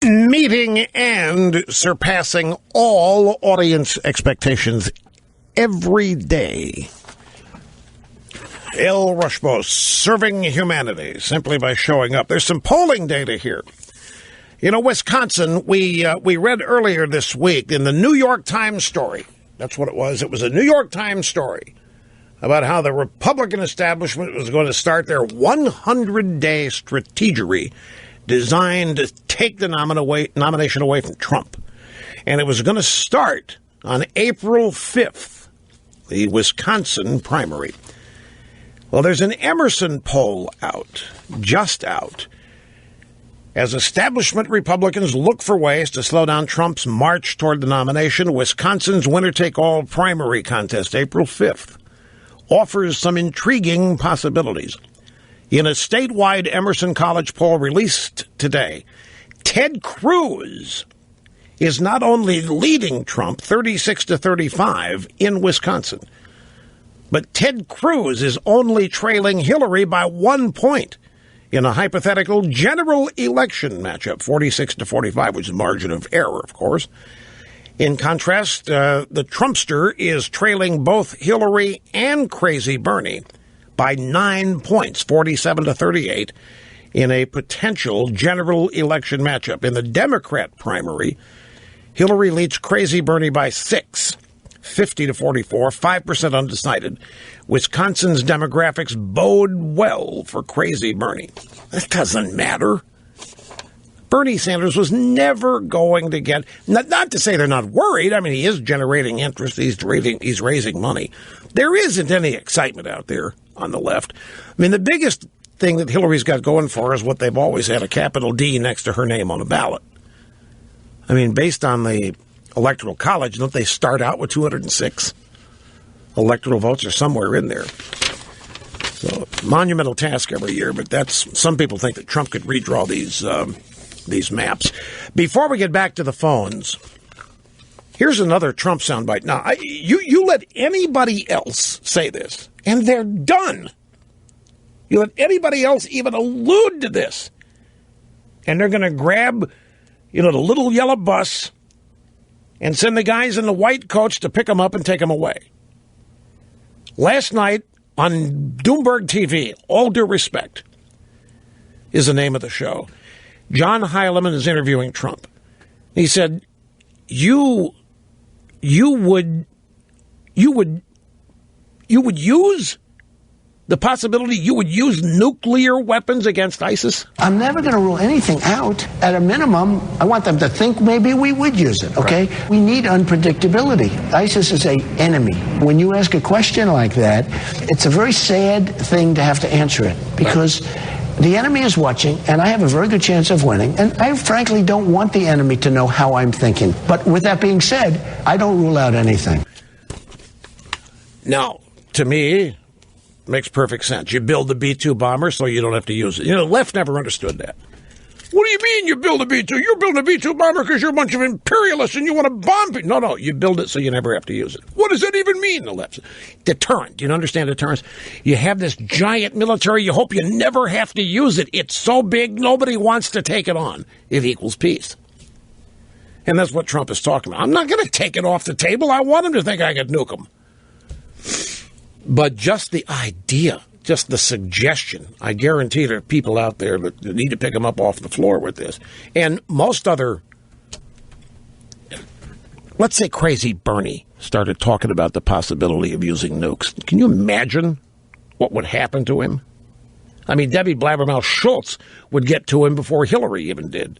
Meeting and surpassing all audience expectations every day. El Rushbo serving humanity simply by showing up. There's some polling data here. You know, Wisconsin, we read earlier this week in the New York Times story. That's what it was. It was a New York Times story about how the Republican establishment was going to start their 100-day strategery designed to take the nomination away from Trump. And it was going to start on April 5th, the Wisconsin primary. Well, there's an Emerson poll just out, as establishment Republicans look for ways to slow down Trump's march toward the nomination. Wisconsin's winner-take-all primary contest, April 5th, offers some intriguing possibilities. In a statewide Emerson College poll released today, Ted Cruz is not only leading Trump 36-35 in Wisconsin, but Ted Cruz is only trailing Hillary by 1 point in a hypothetical general election matchup, 46-45, which is margin of error, of course. In contrast, the Trumpster is trailing both Hillary and Crazy Bernie by 9 points, 47-38, in a potential general election matchup. In the Democrat primary, Hillary leads Crazy Bernie by 6, 50-44, 5% undecided. Wisconsin's demographics bode well for Crazy Bernie. That doesn't matter. Bernie Sanders was never going to get, not to say they're not worried. I mean, he is generating interest. He's raising money. There isn't any excitement out there on the left. I mean, the biggest thing that Hillary's got going for her is what they've always had, a capital D next to her name on a ballot. I mean, based on the Electoral College, don't they start out with 206 electoral votes or somewhere in there? So, monumental task every year, but some people think that Trump could redraw these maps. Before we get back to the phones, here's another Trump soundbite. Now, you let anybody else say this, and they're done. You let anybody else even allude to this, and they're going to grab, the little yellow bus and send the guys in the white coach to pick them up and take them away. Last night on Bloomberg TV, All Due Respect is the name of the show, John Heilemann is interviewing Trump. He said, you would use the possibility you would use nuclear weapons against ISIS? I'm never going to rule anything out. At a minimum, I want them to think maybe we would use it, okay? Right. We need unpredictability. ISIS is an enemy. When you ask a question like that, it's a very sad thing to have to answer it, because the enemy is watching, and I have a very good chance of winning, and I frankly don't want the enemy to know how I'm thinking. But with that being said, I don't rule out anything. Now, to me, makes perfect sense. You build the B-2 bomber so you don't have to use it. The left never understood that. What do you mean you build a B-2? You're building a B-2 bomber because you're a bunch of imperialists and you want to bomb people. No, you build it so you never have to use it. What does that even mean, the left? Deterrent. Do you understand deterrence? You have this giant military. You hope you never have to use it. It's so big, nobody wants to take it on. It equals peace. And that's what Trump is talking about. I'm not going to take it off the table. I want him to think I could nuke him. But just the idea, just the suggestion, I guarantee there are people out there that need to pick them up off the floor with this. And most other, let's say Crazy Bernie started talking about the possibility of using nukes. Can you imagine what would happen to him? I mean, Debbie Blabbermouth Schultz would get to him before Hillary even did.